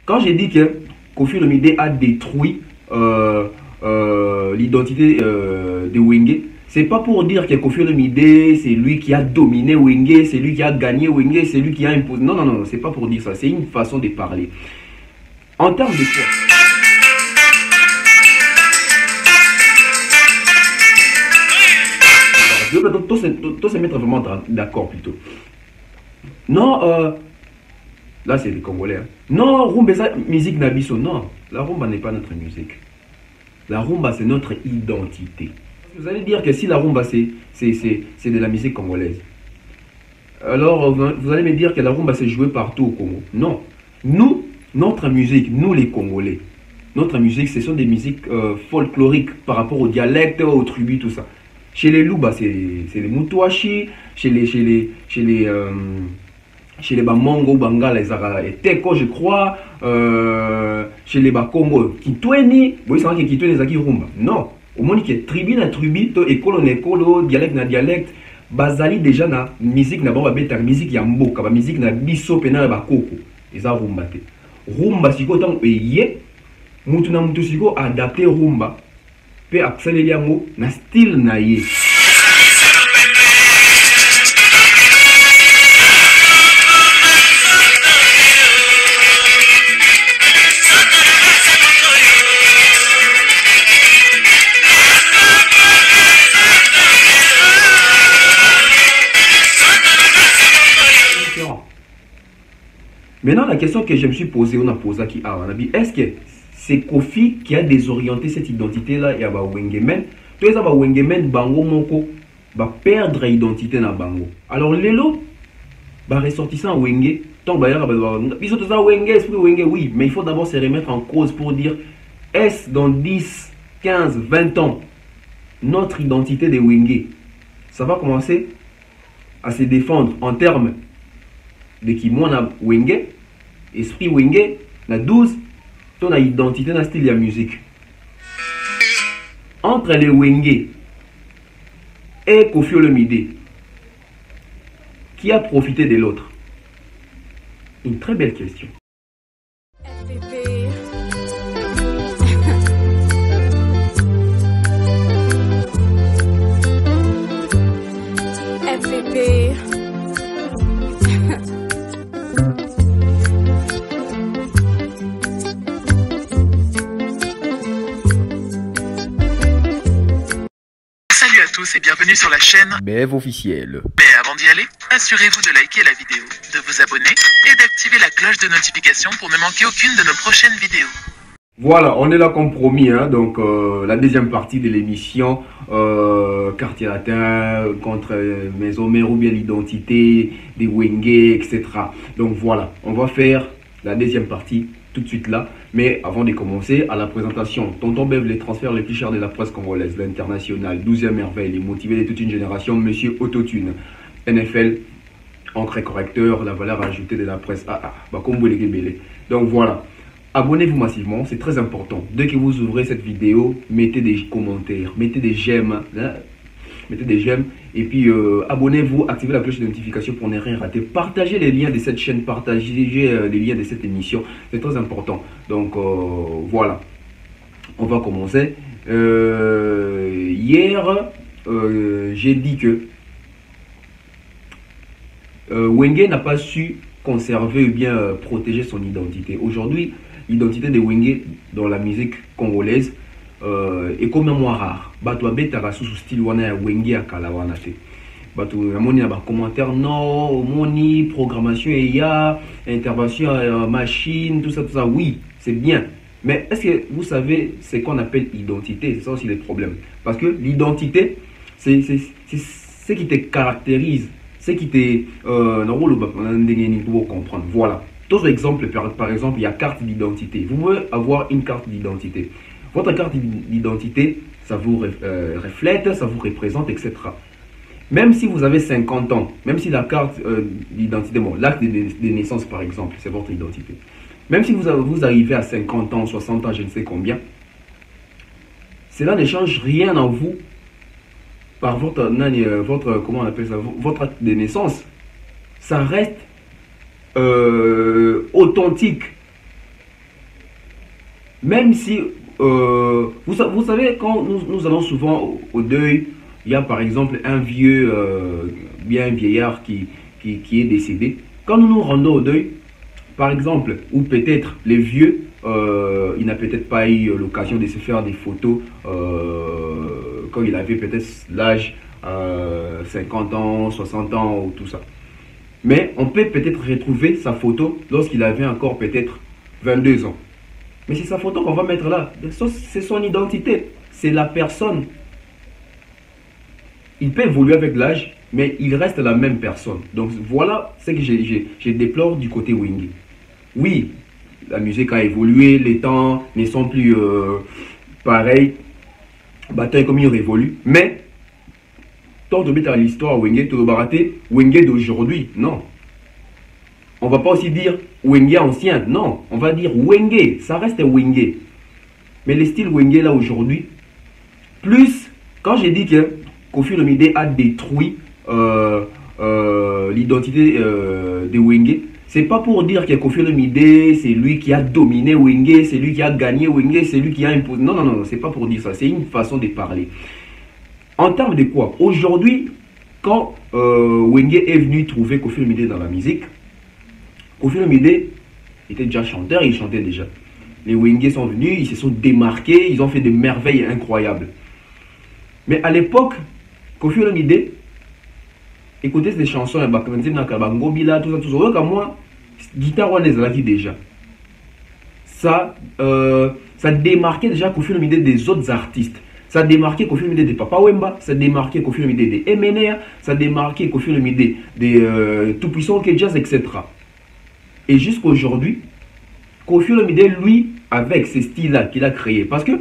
Quand j'ai dit que Koffi Olomide a détruit l'identité de Wenge, c'est pas pour dire que Koffi Olomide, c'est lui qui a dominé Wenge, c'est lui qui a gagné Wenge, c'est lui qui a imposé. Non, non, non, c'est pas pour dire ça. C'est une façon de parler. En termes de quoi? Tous se mettre vraiment d'accord plutôt. Non, là c'est les Congolais. Hein. Non, rumba c'est musique Nabiso. Non, la rumba n'est pas notre musique. La rumba c'est notre identité. Vous allez dire que si la rumba c'est de la musique congolaise, alors vous allez me dire que la rumba c'est joué partout au Congo. Non, nous, notre musique, nous les Congolais, notre musique ce sont des musiques folkloriques par rapport au dialecte, aux tribus, tout ça. Chez les Luba, c'est les Mutuashi. Chez les Bamongo, Bangala, les Teko, je crois. Chez les Bakongo, Kitweni. Vous savez que Kitweni, c'est rumba. Non. Au moins, il y a tribu na tribu, école na école, dialecte na dialecte. Bazali déjà na musique na ba beta musique ya mboka, ba musique na biso pena ba koko. Eza rumba te. Rumba siko tant eye. Mutu na mutu siko adapter rumba. Pe aksaleli yango na style na ye. Maintenant, la question que je me suis posée, on a posé qui a, est-ce que c'est Koffi qui a désorienté cette identité-là et à Wengemen? Tous les Wengemen, Bango Moko, va perdre l'identité na Bango. Alors, Lelo, ressortissant Wenge, tant d'ailleurs, ils sont tous à Wenge, esprit Wenge, oui, mais il faut d'abord se remettre en cause pour dire est-ce dans 10, 15, 20 ans, notre identité de Wenge, ça va commencer à se défendre en termes de qui moi na Wenge, esprit Wenge, na 12, ton identité na style de musique. Entre les Wenge et Koffi Olomide, qui a profité de l'autre? Une très belle question. Salut à tous et bienvenue sur la chaîne BF officielle. Mais avant d'y aller, assurez-vous de liker la vidéo, de vous abonner et d'activer la cloche de notification pour ne manquer aucune de nos prochaines vidéos. Voilà, on est là comme promis, hein, donc la deuxième partie de l'émission Quartier Latin contre Maison Mère ou bien l'identité des Wenge, etc. Donc voilà, on va faire la deuxième partie tout de suite là. Mais avant de commencer, à la présentation, Tonton Bev, les transferts les plus chers de la presse congolaise, l'international, 12e merveille, les motivés de toute une génération, Monsieur Autotune, NFL, encre et correcteur, la valeur ajoutée de la presse. Donc voilà, abonnez-vous massivement, c'est très important. Dès que vous ouvrez cette vidéo, mettez des commentaires, mettez des j'aime, hein, mettez des j'aime. Et puis abonnez-vous, activez la cloche de notification pour ne rien rater. Partagez les liens de cette chaîne, partagez les liens de cette émission. C'est très important. Donc voilà, on va commencer. Hier, j'ai dit que Wenge n'a pas su conserver ou bien protéger son identité. Aujourd'hui, l'identité de Wenge dans la musique congolaise est comme un rare. Bato abetaka sous style wana ya Wenge ya kala wana te. Bato amoni na ba commentaire non, moni programmation et ya intervention machine tout ça oui, c'est bien. Mais est-ce que vous savez ce qu'on appelle identité? C'est ça aussi le problème. Parce que l'identité c'est ce qui te caractérise, ce qui te comprendre. Voilà. D'autres exemples, par exemple, il y a carte d'identité. Vous pouvez avoir une carte d'identité. Votre carte d'identité, ça vous reflète, ça vous représente, etc. Même si vous avez 50 ans, même si la carte d'identité, bon, l'acte de naissance par exemple, c'est votre identité. Même si vous arrivez à 50 ans, 60 ans, je ne sais combien, cela ne change rien en vous par votre comment on appelle ça, votre acte de naissance. Ça reste authentique. Même si, vous savez, quand nous allons souvent au deuil, il y a par exemple un vieux, bien un vieillard qui est décédé. Quand nous nous rendons au deuil, par exemple, ou peut-être les vieux, il n'a peut-être pas eu l'occasion de se faire des photos quand il avait peut-être l'âge 50 ans, 60 ans ou tout ça. Mais on peut peut-être retrouver sa photo lorsqu'il avait encore peut-être 22 ans. Mais c'est sa photo qu'on va mettre là. C'est son identité. C'est la personne. Il peut évoluer avec l'âge, mais il reste la même personne. Donc voilà ce que je déplore du côté Wenge. Oui, la musique a évolué, les temps ne sont plus pareils. Bataille comme il révolue. Mais, tant de mettre à l'histoire Wenge, tout le baraté, Wenge d'aujourd'hui, non. On va pas aussi dire Wenge ancien, non. On va dire Wenge, ça reste Wenge. Mais le style Wenge là aujourd'hui, plus, quand j'ai dit que Koffi Olomide a détruit l'identité de Wenge, c'est pas pour dire que Koffi Olomide, c'est lui qui a dominé Wenge, c'est lui qui a gagné Wenge, c'est lui qui a imposé. Non, non, non, c'est pas pour dire ça. C'est une façon de parler. En termes de quoi? Aujourd'hui, quand Wenge est venu trouver Koffi Olomide dans la musique, Koffi Olomide était déjà chanteur, il chantait déjà. Les Wenge sont venus, ils se sont démarqués, ils ont fait des merveilles incroyables. Mais à l'époque, Koffi Olomide, écoutez ces chansons, tout ça, moi, guitare on les a dit déjà. Ça démarquait déjà Koffi Olomide des autres artistes. Ça démarquait Koffi Olomide des Papa Wemba, ça démarquait Koffi Olomide des MNR, ça démarquait Koffi Olomide des Tout-Puissant Jazz, etc. Et jusqu'à aujourd'hui, Koffi Olomide, lui, avec ces styles-là qu'il a créés, parce que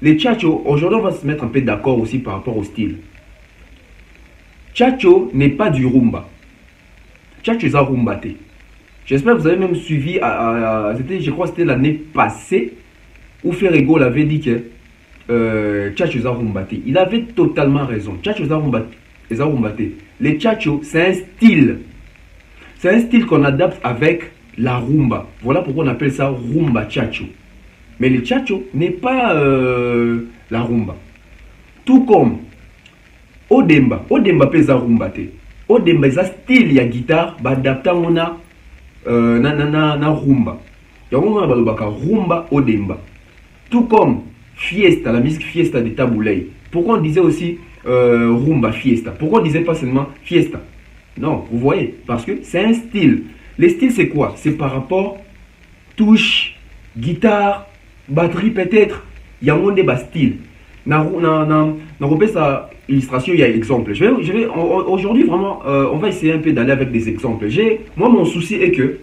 les Tchatcho, aujourd'hui on va se mettre un peu d'accord aussi par rapport au style. Tchatcho n'est pas du rumba. Tchatcho est un rumbaté. J'espère que vous avez même suivi, je crois que c'était l'année passée, où Ferrego l'avait dit que Tchatcho est un rumbaté. Il avait totalement raison. Tchatcho est un rumbaté. Les Tchatcho, c'est un style. C'est un style qu'on adapte avec la rumba. Voilà pourquoi on appelle ça rumba Tchatcho. Mais le Tchatcho n'est pas la rumba. Tout comme Odemba pesa rumba te. Odemba est un style ya guitare adapté na rumba. Yango na balobaka rumba Odemba. Tout comme Fiesta, la musique Fiesta de Taboulay. Pourquoi on disait aussi rumba Fiesta? Pourquoi on disait pas seulement Fiesta? Non, vous voyez, parce que c'est un style. Les styles c'est quoi? C'est par rapport touche, guitare, batterie peut-être. Il y a un monde de style. Dans sa illustration, il y a exemple. Aujourd'hui, vraiment, on va essayer un peu d'aller avec des exemples. Moi, mon souci est que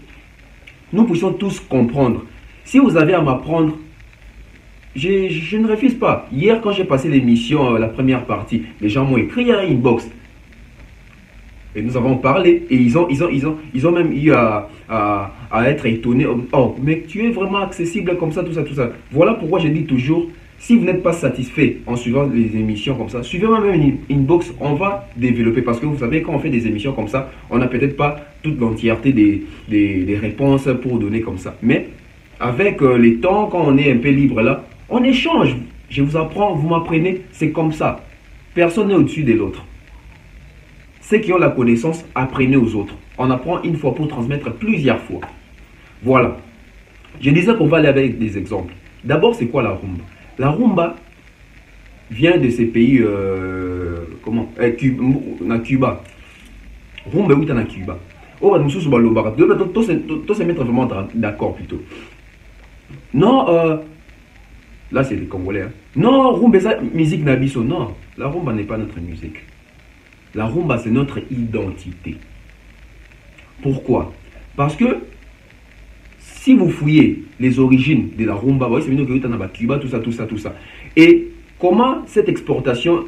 nous puissions tous comprendre. Si vous avez à m'apprendre, je ne refuse pas. Hier, quand j'ai passé l'émission, la première partie, les gens m'ont écrit à inbox. Et nous avons parlé. Et ils ont même eu à être étonnés. Oh, mais tu es vraiment accessible comme ça, tout ça, tout ça. Voilà pourquoi je dis toujours, si vous n'êtes pas satisfait en suivant les émissions comme ça, suivez-moi même une inbox, on va développer. Parce que vous savez, quand on fait des émissions comme ça, on n'a peut-être pas toute l'entièreté des réponses pour donner comme ça. Mais avec les temps, quand on est un peu libre là, on échange. Je vous apprends, vous m'apprenez, c'est comme ça. Personne n'est au-dessus de l'autre. Ceux qui ont la connaissance, apprenez aux autres. On apprend une fois pour transmettre plusieurs fois. Voilà. Je disais qu'on va aller avec des exemples. D'abord, c'est quoi la rumba? La rumba vient de ces pays, Cuba. Rumba, oui, dans Cuba. Oh, nous sommes sur le bar. Tous se mettre vraiment d'accord plutôt. Non, là c'est les Congolais. Hein. Non, rumba, c'est musique nabiso. Non, la rumba n'est pas notre musique. La rumba, c'est notre identité. Pourquoi? Parce que si vous fouillez les origines de la rumba, vous voyez, c'est venu Cuba, tout ça, tout ça, tout ça. Et comment cette exportation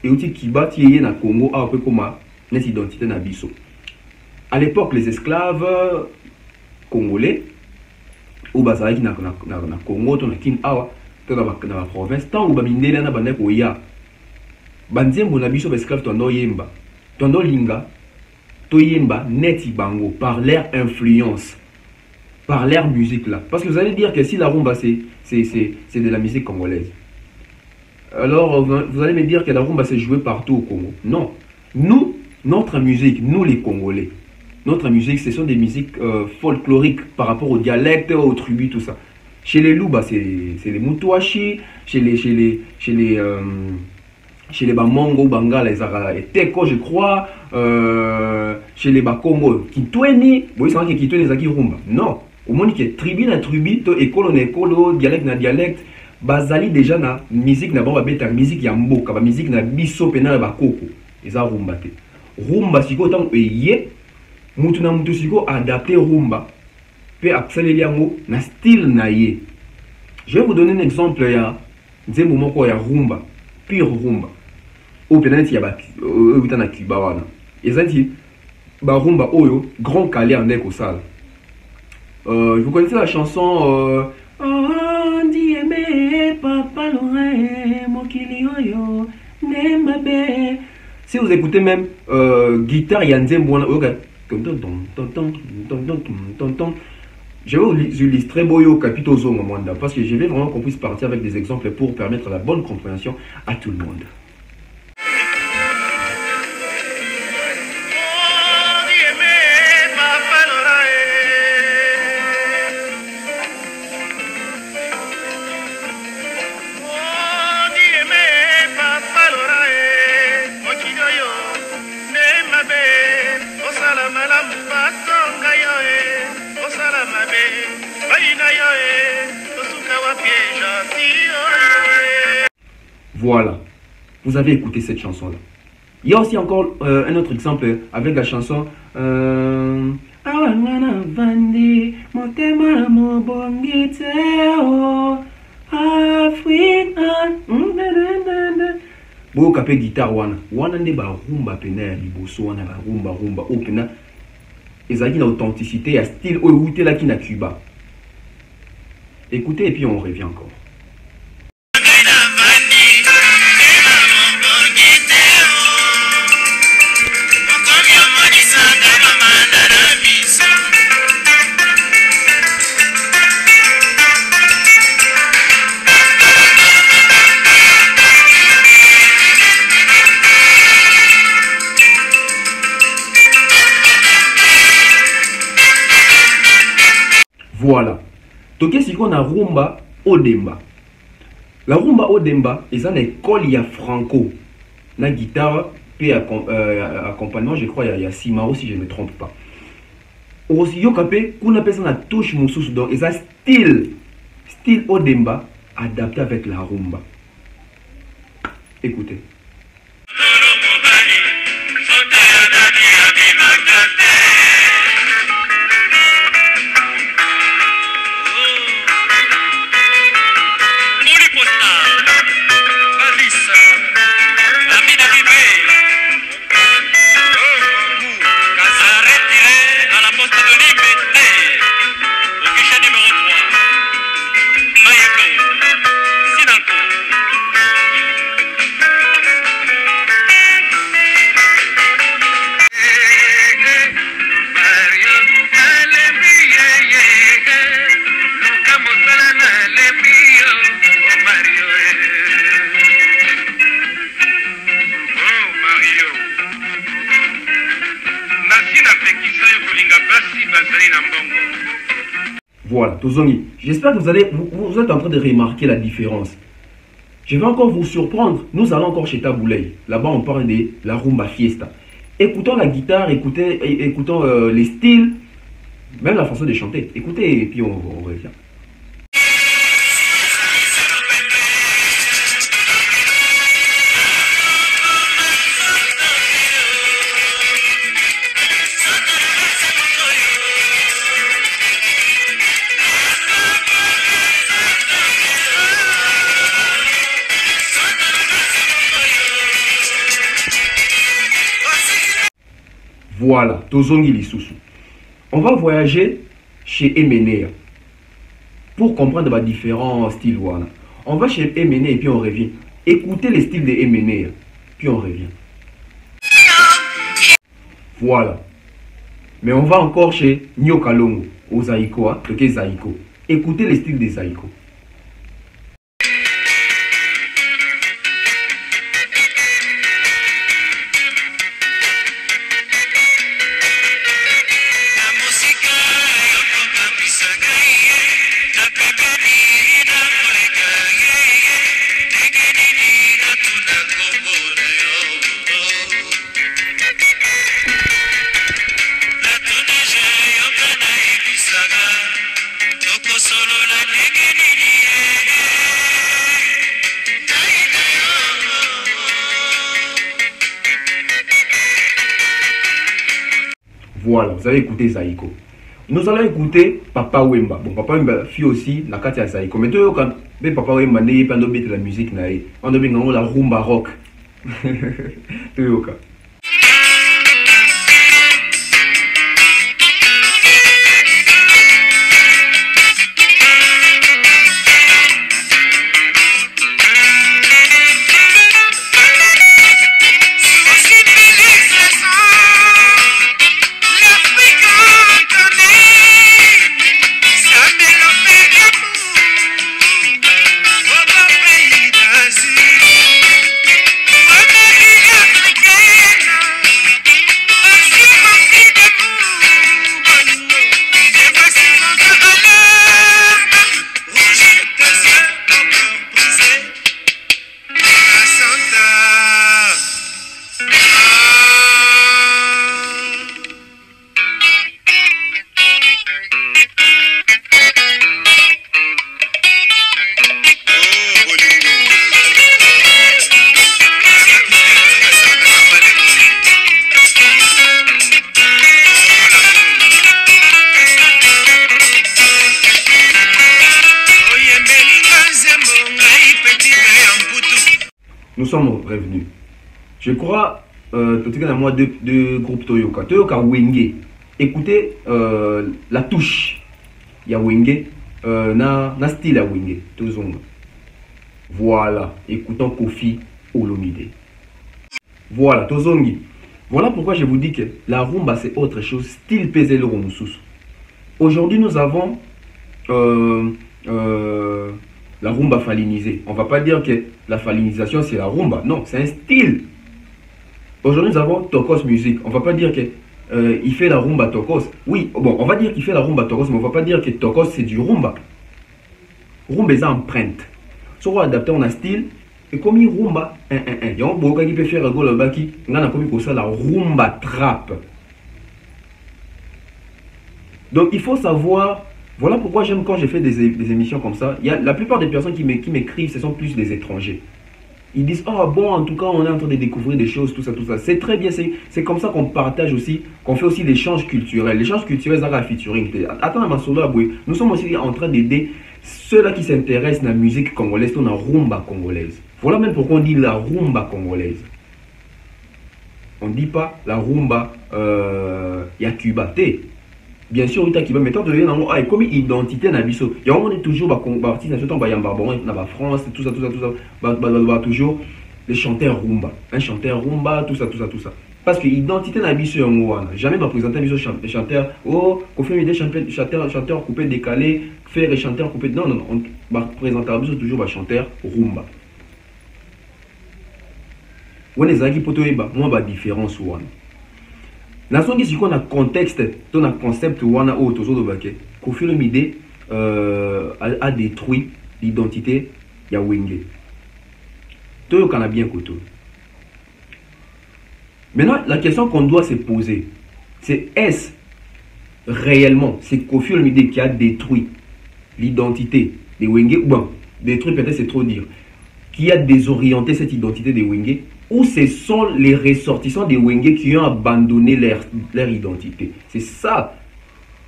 est aussi Cuba, qui est na Congo, a un peu comme notre identité na biso. À l'époque, les esclaves congolais, ou bazaki na Congo, na Kin Awa, dans la province, tant ou bamindela na bandek oya. Banzembo na biso esclave tondo yemba. Tondo linga, to yemba neti bango par leur influence. par leur musique là. Parce que vous allez dire que si la rumba c'est de la musique congolaise, alors vous allez me dire que la rumba c'est joué partout au Congo. Non. Nous, notre musique, nous les Congolais, notre musique, ce sont des musiques folkloriques par rapport au dialecte, aux tribus, tout ça. Chez les Louba, c'est les Mutuashi, chez les Bamongo, Bangala, les Teko, je crois, chez les Bakongo, Kitweni, vous savez que Kitweni, c'est rumba. Non. Au monde qui est tribu na tribu, école na école, dialecte na dialecte, bazali déjà na musique na bamba beta, musique ya mboka, ba musique na biso pena ba koko. Eza rumba te. Rumba siko tant eye, mutu na mutu siko adapter rumba. Pe akseleli yango na style na ye. Je vais vous donner un exemple ya nzembo moko ya rumba, pure rumba. Ou peut-être ya ba na Cuba wana. Ezati ba rumba oyo grand calé en ko sala. Vous connaissez la chanson Oh, Dieme, Papa Lorrain, Mokili Oyo, Nemabe. Si vous écoutez même guitare Yanzembo, je vais vous illustrer Boyo Capito Zongo Mwanda parce que je vais vraiment qu'on puisse partir avec des exemples pour permettre la bonne compréhension à tout le monde. Voilà, vous avez écouté cette chanson-là. Il y a aussi encore un autre exemple avec la chanson Bo kapé guitare wana nde ba rumba pena ya liboso wana ba rumba o pena ezaki na authenticité ya style oyo utelaki na Cuba. Écoutez et puis on revient encore. Voilà. Donc, si on a rumba Odemba. La rumba Odemba, ils ont l'école, il y a Franco. La guitare, puis accompagnement, je crois, il y a Simao, si je ne me trompe pas. Aussi, il qu'on appelle ça la touche moussous. Donc, ils ont style Odemba, adapté avec la rumba. Écoutez. Voilà, j'espère que vous êtes en train de remarquer la différence. Je vais encore vous surprendre. Nous allons encore chez Taboulay. Là-bas, on parle de la rumba fiesta. Écoutons la guitare, écoutons les styles, même la façon de chanter. Écoutez et puis on revient. Voilà, Tozongi Lisusu. On va voyager chez Emenea pour comprendre les différents styles. Voilà. On va chez Emenea et puis on revient. Écoutez les styles de Emenea, puis on revient. Voilà. Mais on va encore chez Nyoka Longo, au Zaïko, hein, donc Zaïko. Écoutez les styles des Zaïko. Voilà, vous avez écouté Zaïko. Nous allons écouter Papa Wemba. Bon, Papa Wemba fit aussi la carte à Zaïko. Mais tout quand Papa Wemba n'est pas de la musique, on a bien la rumba rock. Tout cas. Nous sommes revenus. Je crois, peut-être qu'il y a moi deux groupes Toyoka. Toyoka Wenge. Écoutez la touche. Il y a Wenge. Na style à Wenge. Voilà. Écoutons Kofi Olomide. Voilà. Tozongi. Voilà pourquoi je vous dis que la rumba c'est autre chose. Style PZL Romusus. Aujourd'hui nous avons la rumba falinisée. On ne va pas dire que la falinisation c'est la rumba. Non, c'est un style. Aujourd'hui nous avons Tokos Music. On ne va pas dire que il fait la rumba Tokos. Oui, bon, on va dire qu'il fait la rumba Tokos, mais on ne va pas dire que Tokos c'est du rumba. Rumba est empreinte. Si on va adapter un style, et comme il rumba, il y a un beau qui peut faire le baki, on a comme ça la rumba trap. Donc il faut savoir. Voilà pourquoi j'aime quand j'ai fait des émissions comme ça. Il y a, la plupart des personnes qui m'écrivent, ce sont plus des étrangers. Ils disent, ah bon, en tout cas, on est en train de découvrir des choses, tout ça, tout ça. C'est très bien, c'est comme ça qu'on partage aussi, qu'on fait aussi l'échange culturel. L'échange culturel, c'est la featuring. Attends, ma solo, nous sommes aussi en train d'aider ceux-là qui s'intéressent à la musique congolaise, à la rumba congolaise. Voilà même pourquoi on dit la rumba congolaise. On ne dit pas la rumba Yakuba. Bien sûr, il y a méthode de comme identité na biso. Il y a toujours parti dans ce temps en France, tout ça, toujours les chanteurs rumba, un chanteur rumba, tout ça. Parce que l'identité na biso jamais va présenter biso chanteur, oh, confirmer des chanteurs coupés décalés, faire des chanteurs coupés. Non, on va présenter biso toujours un chanteur rumba. On est zaki poto eba, moi ba différence ouane. La sonde qui a contexte, ton concept wana o tozo dobake. Kofi Olomide a détruit l'identité ya Wenge. Toyo kana bien koto. Maintenant, la question qu'on doit se poser, c'est est-ce réellement c'est Kofi Olomide qui a détruit l'identité des Wenge, ou bon, détruit peut-être c'est trop dire, qui a désorienté cette identité des Wenge, ou ce sont les ressortissants des Wenge qui ont abandonné leur identité? C'est ça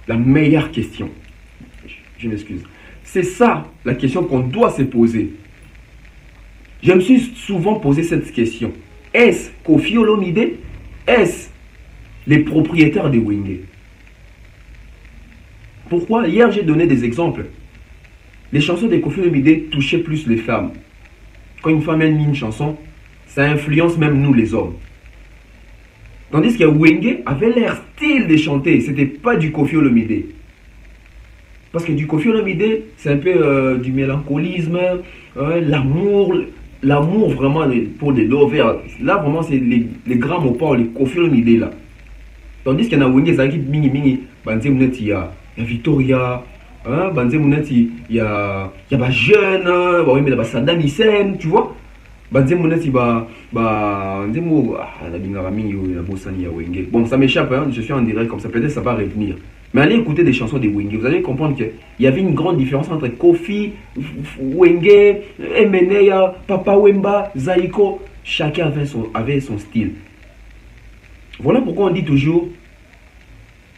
la meilleure question. Je m'excuse. C'est ça la question qu'on doit se poser. Je me suis souvent posé cette question. Est-ce Kofi Olomide? Est-ce les propriétaires des Wenge? Pourquoi? Hier, j'ai donné des exemples. Les chansons de Kofi Olomide touchaient plus les femmes. Quand une femme aime une chanson, ça influence même nous les hommes. Tandis que Wenge avait l'air style de chanter. C'était pas du Koffi Olomide. Parce que du Koffi Olomide, c'est un peu du mélancolisme, l'amour vraiment pour les lovers. Là, vraiment, c'est les grands mots pour les Koffi Olomide là. Tandis qu'il y a Wenge, ça qui mingi mingi, il y a Victoria, il y a jeune, Saddam Hussein, tu vois. Bon, ça m'échappe, hein, je suis en direct comme ça, peut-être ça va revenir. Mais allez écouter des chansons de Wenge, vous allez comprendre qu'il y avait une grande différence entre Koffi, Wenge, Emeneya, Papa Wemba, Zaiko. Chacun avait son style. Voilà pourquoi on dit toujours,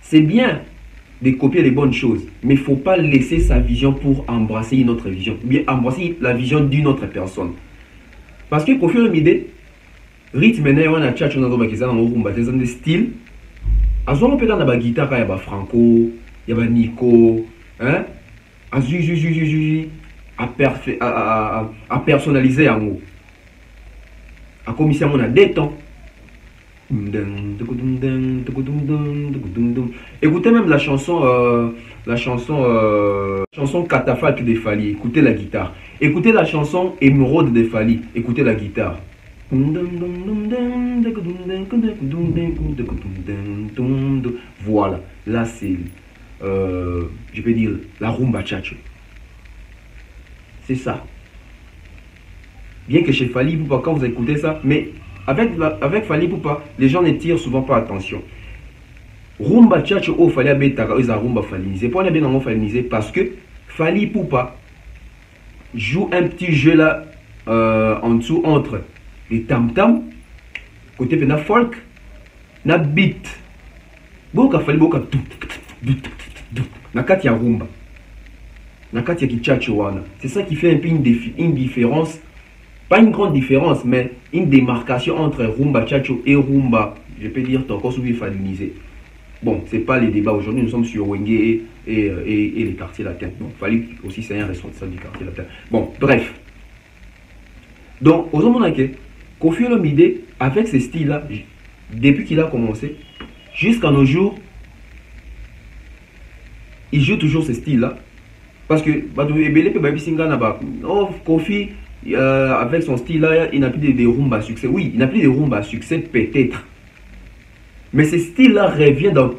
c'est bien de copier les bonnes choses, mais il ne faut pas laisser sa vision pour embrasser une autre vision, bien embrasser la vision d'une autre personne. Parce que Koffi Olomide, rythme et na tchatcho na zoba kizana ngomba teza de style. Azongo peka na ba guitare ya ba Franco, ya ba Nico, hein? A personnaliser yango. A commissaire mon a deux temps. Écoutez même la chanson Catafalque de Fally, écoutez la guitare. Écoutez la chanson Émeraude de Fally, écoutez la guitare. Voilà, là c'est, je peux dire, la rumba tchatcho. C'est ça. Bien que chez Fally Ipupa, quand vous écoutez ça, mais avec Fally Ipupa, les gens ne tirent souvent pas attention. Rumba tchatcho au Fally Abetaka, ils ont rumba fallinisé. Pourquoi on a bien fallinisé? Parce que Fally Ipupa joue un petit jeu là en dessous entre les tam-tam, côté de la folk, na beat. Boka Fally boka na kati ya rumba. Na kati ya kichacho wana. C'est ça qui fait un peu une différence. Pas une grande différence, mais une démarcation entre rumba tchatcho et rumba, je peux dire, encore sous fallinisé. Bon, c'est pas les débats aujourd'hui, nous sommes sur Wenge et les quartiers latins. Bon, Fally aussi, c'est un responsable du quartier latin. Bon, bref. Donc, aux hommes Koffi Olomide, avec ce style-là, depuis qu'il a commencé, jusqu'à nos jours, il joue toujours ce style-là. Parce que, Koffi, avec son style-là, il n'a plus de rumba à succès. Oui, il n'a plus de rumba à succès, peut-être. Mais ce style-là revient dans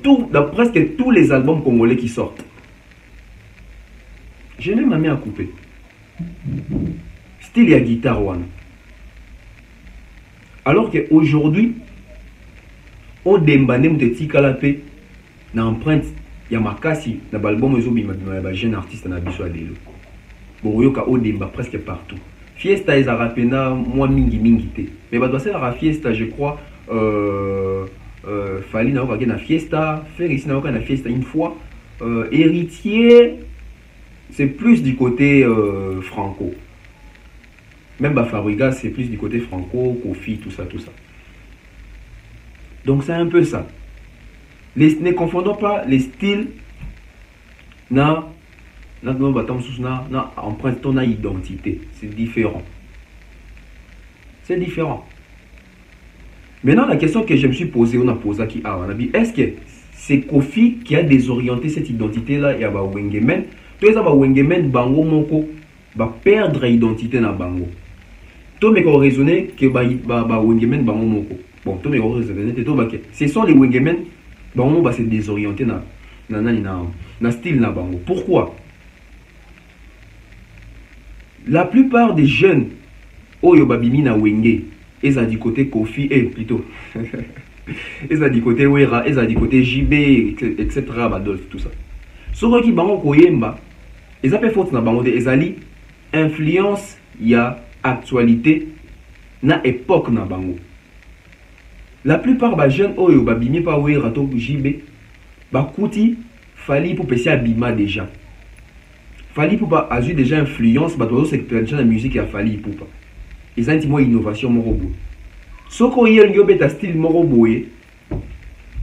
presque tous les albums congolais qui sortent. J'ai même ma main à couper. Style et guitare one. Alors qu'aujourd'hui, au dembane muteti kalape na empreinte ya makasi na balbum ezobi ma jeune artiste na biso adelo. Bon yoka au demba presque partout. Fiesta est rapena moi mingi te. Mais ba doit ser la fiesta je crois Fally na na fiesta, faire ici na na fiesta une fois. Héritier, c'est plus du côté franco. Même Bafariga, c'est plus du côté franco, Koffi, tout ça. Donc c'est un peu ça. Ne confondons pas les styles na empreinte ton identité. C'est différent. C'est différent. Maintenant, la question que je me suis posée, on a posé qui est-ce que c'est Koffi qui a désorienté cette identité-là et à Wengemen? Tous les Wengemen, Bango Moko, va perdre l'identité na Bango. Tout me raisonner que Wengemen, Bango Moko. Bon, tout me raisonner que ce sont les Wengemen, Bango va se désorienter na style na Bango. Pourquoi? La plupart des jeunes, Oyo Babimi na Wenge, ils ont du côté Koffi, plutôt. Ils ont du côté Wera, ils ont du côté JB, etc. Badolf, tout ça. Sauf que Bango Koyemba, ils ont fait faute na Bango, ils ont influence, il y a actualité, na époque na Bango. La plupart des jeunes, Oyo Babimi pa Wera, to JB, Bakouti, Fally pour passer à Bima déjà. Fally Ipupa a eu déjà influence, c'est la musique à Fally Ipupa. Ils ont dit moi innovation morobo. Ce qu'on y a un style morobo et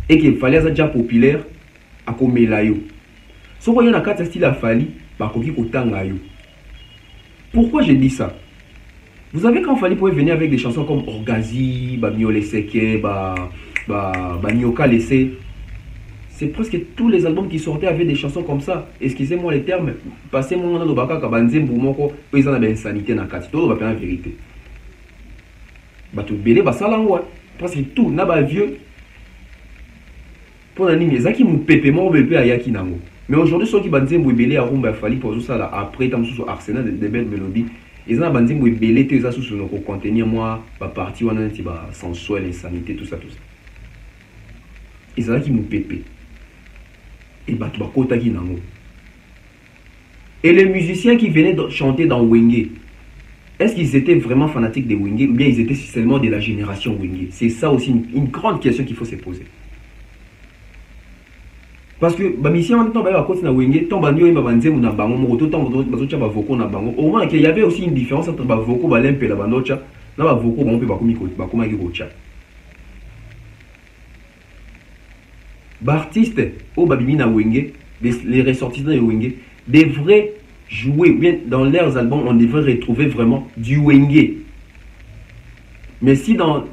qu'il fallait déjà populaire à comme layo. Ce qu'on y a un style à Fally, bah koki kotanga yo. Pourquoi je dis ça? Vous savez quand Fally pouvait venir avec des chansons comme Orgazi, bah Miole Seke, bah Nyoka laissé. C'est presque tous les albums qui sortaient avaient des chansons comme ça. Excusez-moi les termes. Passez-moi dans le baka kabanzembu moko pesa na insanité na kati. Tout va faire la vérité. Tout belé basalango presque tout na ba vieux. Pour nani ezaki mu pepe mo bébé ayaki nango. Mais aujourd'hui ceux qui banzembu belé a rumba fali pour tout ça là après tam sous arsenal de belles mélodies. Ils ont banzembu belé te ça sous no contenir moi ba partie wana ti ba sensuel insanité tout ça. Ezaki mu pepe. Et les musiciens qui venaient chanter dans Wenge, est-ce qu'ils étaient vraiment fanatiques de Wenge ou bien ils étaient seulement de la génération Wenge? C'est ça aussi une grande question qu'il faut se poser. Parce que au moins qu'il y avait aussi une différence entre Bavoko Balempe et la Bandocha. Artistes au Babimina Wenge, les ressortissants de Wenge, devraient jouer, bien dans leurs albums, on devrait retrouver vraiment du Wenge. Mais si dans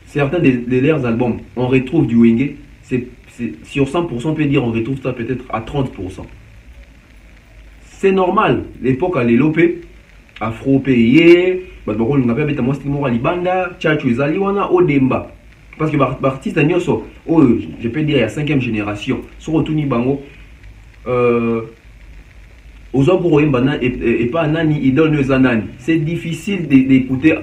certains de leurs albums, on retrouve du Wenge, c'est sur 100%, on peut dire on retrouve ça peut-être à 30%. C'est normal, l'époque à l'élopé, afro-payé, parce que l'artiste je peux dire, il y a 5e génération, sur Otuni Bango, et pas Nani, idole Nani. C'est difficile d'écouter,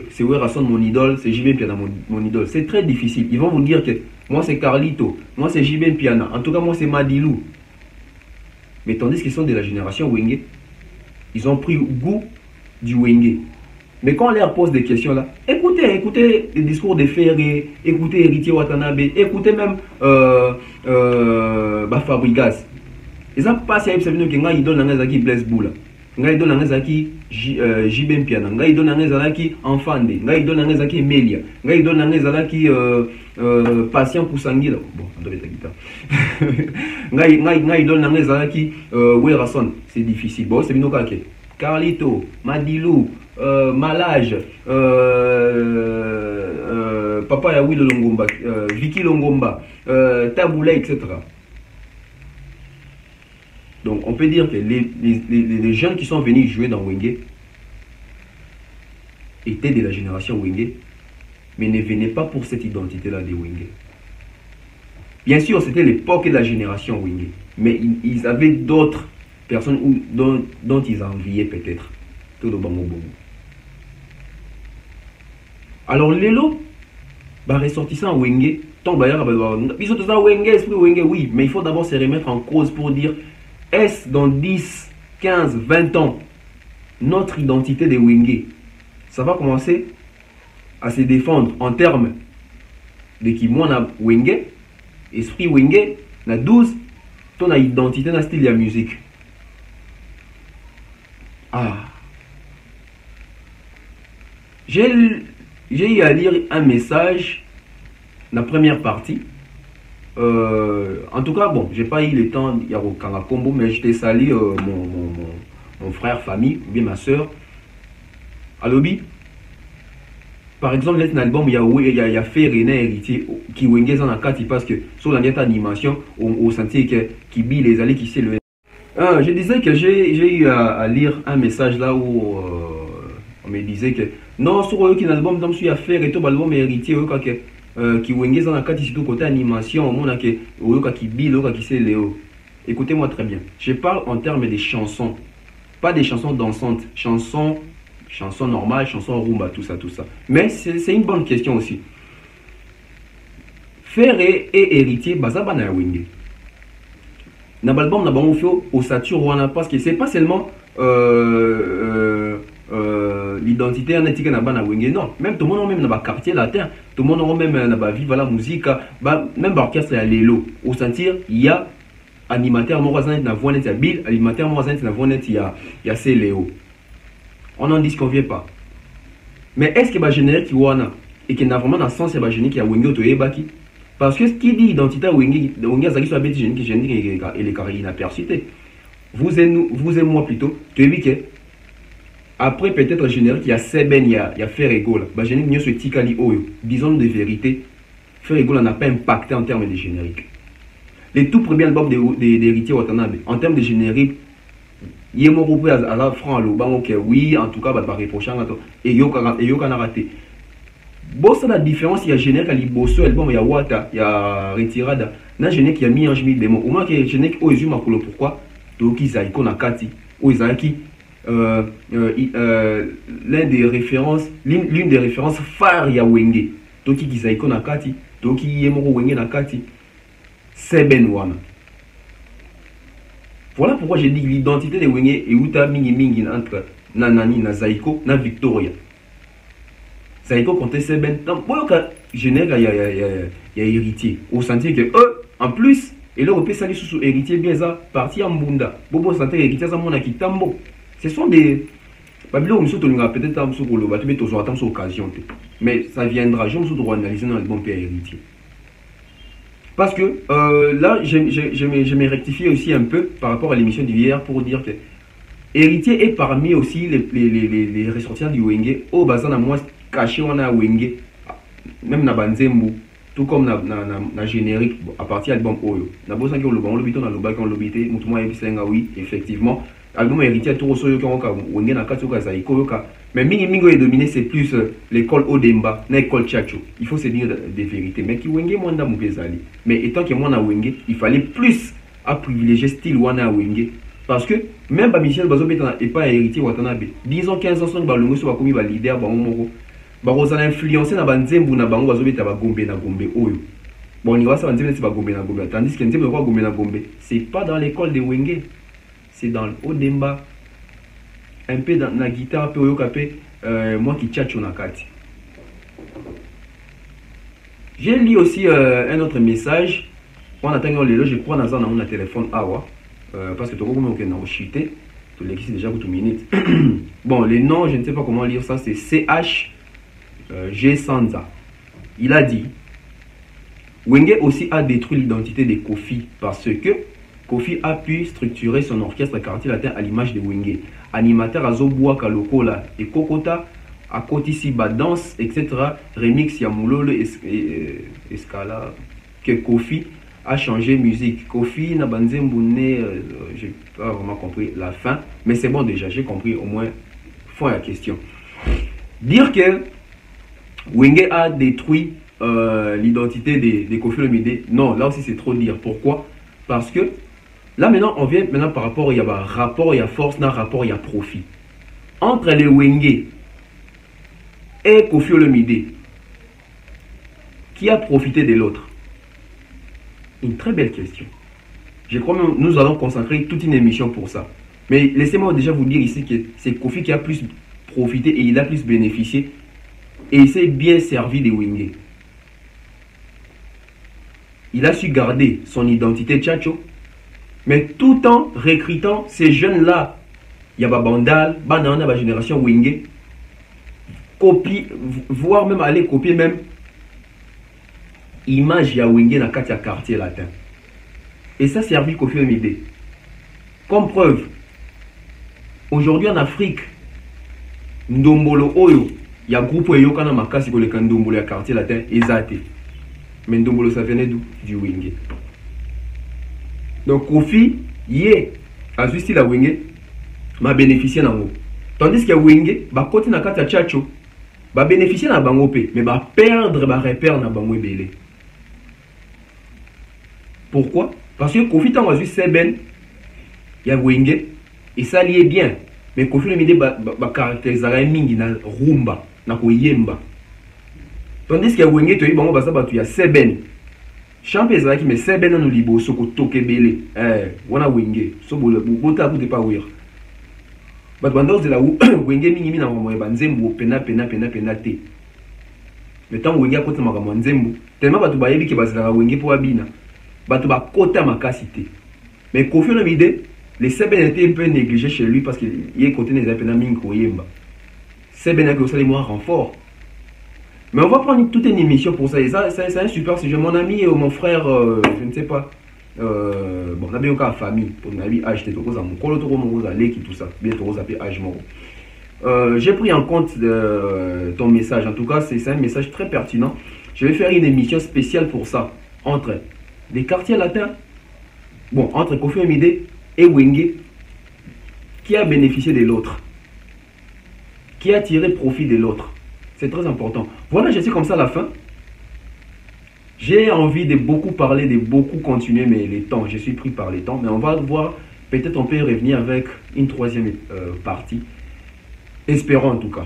c'est Werrason mon idole, c'est JB Piana mon idole. C'est très difficile. Ils vont vous dire que moi c'est Carlito, moi c'est JB Piana, en tout cas moi c'est Madilou. Mais tandis qu'ils sont de la génération Wenge, ils ont pris goût du Wenge. Mais quand on leur pose des questions là, écoutez les discours de Ferré, écoutez Héritier Watanabe, écoutez même Fabrigas. Ils ont passé à Epsabino qui nga idole nangazaki Blaise Boula, nga idole nangazaki Jibem Piana, nga idole nangazaki Enfande, nga idole nangazaki Melia, nga idole nangazaki Patient Poussangila. Bon, on doit être la guitare. Nga idole nangazaki Werrason, c'est difficile. Bon, c'est binoka ke. Carlito, Madilou, Malage, Papa Yaoui Longomba, Vicky Longomba, Taboula, etc. Donc on peut dire que les jeunes qui sont venus jouer dans Wenge étaient de la génération Wenge, mais ne venaient pas pour cette identité-là de Wenge. Bien sûr, c'était l'époque de la génération Wenge, mais ils avaient d'autres personnes dont ils enviaient peut-être. Tout le bango bongo. Alors, Lelo, ressortissant Wenge, ils sont tous à Wenge, esprit Wenge, oui, mais il faut d'abord se remettre en cause pour dire est-ce dans 10, 15, 20 ans, notre identité de Wenge, ça va commencer à se défendre en termes de qui moi na Wenge, esprit Wenge, na 12, ton identité na style de la musique. Ah. J'ai eu à lire un message, la première partie. En tout cas, bon, j'ai pas eu le temps, il y a aucun combo, mais je t'ai sali mon frère, famille, ou bien ma soeur. À lobby. Par exemple, il y a un album, il y a fait René Héritier, qui Wenge en a 4, parce que sur la animation, au sentier qui bille les allées qui c'est le. Je disais que j'ai eu à lire un message là où on me disait que non, sur un album, dans ce affaire et tout, l'album héritier, qui Wenge en a 4 ici, côté animation, on a qui bille, qui c'est Léo. Écoutez-moi très bien. Je parle en termes de chansons, pas des chansons dansantes, chansons normales, chansons rumba, tout ça. Mais c'est une bonne question aussi. Ferré et héritier, bazaba na Wenge. Dans l'album, on fait au Satur, parce que c'est pas seulement l'identité en éthique na Wenge, non. Même tout le monde, même dans le quartier latin, tout le monde, même dans la vive la musique, même l'orchestre à l'élo. Au sentir, il y a animateur, mon voisin, il y a voix net, il y a Bill, animateur, mon voisin, il y a voix net, il y a Léo. On n'en disconvient pas. Mais est-ce que le générique qui wana et qu'il y a vraiment dans le sens de générique qui a Wenge au Ebaki? Parce que ce qui dit identité à Wenge, Wenge soit bête génique et les carrés inaperçus. Vous et moi plutôt, tu es que Après, peut-être générique, il y a Seben, il y a Ferrego. Bah, générique, nous, ce Tikali Oyo. Disons de vérité, Ferrego n'a pas impacté en termes de générique. Les tout premiers albums d'Héritier Watanabe, en termes de générique, il y a à la franc à l'Oban, ok, oui, en tout cas, bah, reprochant, et il y a raté. Bon, ça la différence, il y a générique à l'Ibosso, album, il y a Wata, il y a Retirada. Dans générique, il y a mis un jemi démon. Au moins, il y a générique, oh, ils ont pourquoi? Donc, ils ont Nakati, oh, ils ont qui l'une des références phares, il y a Wenge. Donc, ils ont Nakati, donc, il y a Wenge Nakati. C'est Benwana. Voilà pourquoi j'ai dit que l'identité de Wenge est Uta Mingi entre Nanani, na Zaiko, na Victoria. Zaiko comptait Seben. Donc, général, il y a héritier. Au sentier que eux, en plus, et là, on peut salir sous héritier bien ça, parti en Bunda. Bobo santé héritier, ça mon Kitambo. Ce sont des. Babylone, peut-être un peu pour le bateau, mais toujours attendre sur occasion. Mais ça viendra, je me suis droit analyser dans le bon père héritier. Parce que là, je m'ai rectifié aussi un peu par rapport à l'émission d'hier pour dire que héritier est parmi aussi les ressortissants du Wenge. Au bazar, na moi caché on a Wenge, même na Banzembo, tout comme na générique à partir de l'album Oyo. Na bossa qui on le bon, le biton na le bac on le bité, moutouma et bisenga oui, effectivement. Album héritier tout au yoka on Wenge na katsuka zaiko yoka. Mais Mingo est dominé, c'est plus l'école Odemba, l'école Tchacho. Il faut se dire des vérités. Mais qui Wenge Mwanda Moubezali. Mais étant que moi na Wenge, il fallait plus à privilégier style Wana Wenge. Parce que même Michel Bazo n'est pas héritier Watanabe. Disons 15 ans, son balongo soit comme leader, Barosa a influencé na Banzembu na Bango Bazo Beta Gombe na Gombe Oyo. Bon, il va savoir Banzembu c'est Gombe na Gombe. Tandis que Nzembu Gombe na Gombe, c'est pas dans l'école de Wenge. C'est dans Odemba. Un peu dans la guitare, peu moi qui tchatche na kati. J'ai lu aussi un autre message. On attend le je crois dans un téléphone awa parce que tout le monde est chuté. Tout l'existe déjà pour 2 minutes. Bon, les noms, je ne sais pas comment lire ça, c'est CH G Sanza. Il a dit Wenge aussi a détruit l'identité de Kofi parce que Kofi a pu structurer son orchestre quartier latin à l'image de Wenge. Animateur à Zoboua Kalokola et Kokota, à Kotisiba danse, etc. Remix Yamulolo Escala, que Kofi a changé musique. Kofi n'a banzé mbouné, j'ai pas vraiment compris la fin, mais c'est bon déjà, j'ai compris au moins fond la question. Dire que Wenge a détruit l'identité de Kofi Olomide, non, là aussi c'est trop dire. Pourquoi? Parce que là maintenant, on vient maintenant par rapport, il y a rapport, il y a force, dans rapport, il y a profit. Entre les Wenge et Kofi Olomide, qui a profité de l'autre? Une très belle question. Je crois que nous allons consacrer toute une émission pour ça. Mais laissez-moi déjà vous dire ici que c'est Kofi qui a plus profité et il a plus bénéficié. Et il s'est bien servi des Wenge. Il a su garder son identité tchatcho, mais tout en recrutant ces jeunes-là. Il y a Bandal, Banana, la génération Wenge, copie, voire même aller copier même image ya Wenge na katia quartier latin. Et ça servi Kofi Olomide. Comme preuve, aujourd'hui en Afrique, Ndombolo Oyo, il y a un groupe Yoka na makasi ko le Ndombolo ya quartier latin ezate. Mais Ndombolo ça venait d'où? Du Wenge. Donc Kofi, a juste la Wenge, m'a bénéficié dans l'eau. Tandis que Wenge, bah côté na kata Tchacho, bah bénéficier na bango pe, mais bah perdre, bah repère na bango belé. Pourquoi? Parce que Kofi tant a juste Seben, il y a Wenge, et ça lié bien. Mais Kofi Olomide bah caractérise la mingi na rumba, na koyemba. Tandis que Wenge to y bango bah ça bah tu y a Seben. Champion ezalaki mais Seben no liboso ko tokebele wana Wenge so bota ku te pa wira bato bandoze la Wenge mingi na moyo banzembo pena te mais tant Wenge akota makambo nzembo tellement bato bayebi ke bazala Wenge po abina bato bakota makasi te. Mais Kofi Olomide les Seben étaient un peu négligés chez lui parce qu'il y a côté des pena mingi ko yemba Seben a que ça les moins renfort. Mais on va prendre toute une émission pour ça. Et ça c'est un super sujet. Mon ami et mon frère, je ne sais pas. Bon, on a bien famille. Pour mon avis, âge, tout ça. Mon colo, tout ça. Bien, tout ça, âge, J'ai pris en compte ton message. En tout cas, c'est un message très pertinent. Je vais faire une émission spéciale pour ça. Entre les quartiers latins, bon, entre Koffi Olomide et Wenge, qui a bénéficié de l'autre? Qui a tiré profit de l'autre? C'est très important. Voilà, je suis comme ça à la fin. J'ai envie de beaucoup parler, de beaucoup continuer, mais les temps, je suis pris par les temps. Mais on va voir, peut-être on peut revenir avec une troisième partie. Espérons en tout cas.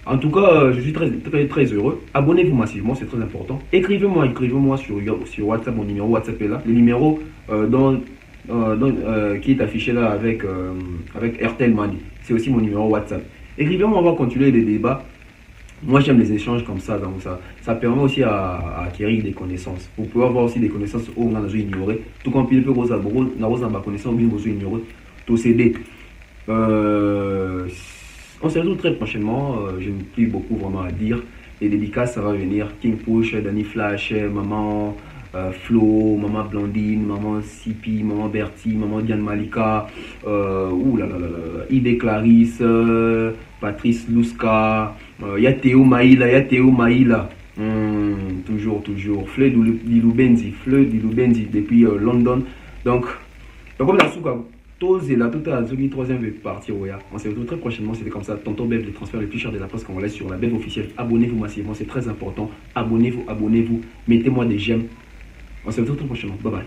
En tout cas, je suis très heureux. Abonnez-vous massivement, c'est très important. Écrivez-moi sur WhatsApp, mon numéro WhatsApp est là. Le numéro qui est affiché là avec RTL Mali. C'est aussi mon numéro WhatsApp. Écrivez-moi, on va continuer les débats. Moi, j'aime les échanges comme ça, donc ça permet aussi à acquérir des connaissances. Vous pouvez avoir aussi des connaissances où on a ignoré. Tout comme il peut vous avoir des connaissances où vous ignorez. Tout CD. On se retrouve très prochainement. Je n'ai plus beaucoup vraiment à dire. Les dédicaces, ça va venir. King Push, Danny Flash, Maman Flo, Maman Blandine, Maman Sipi, Maman Bertie, Maman Diane Malika, Ide Clarisse, Patrice Louska, y a Théo Maïla. Toujours. Fleu Diloubenzi depuis London. Donc comme la souka. Tous et là, tout à la troisième partie. On se retrouve très prochainement. C'était comme ça. Tonton Bev, les transferts les plus chers de la presse congolaise sur la Bev officielle. Abonnez-vous massivement, c'est très important. Abonnez-vous. Mettez-moi des j'aime. On se retrouve très prochainement. Bye bye.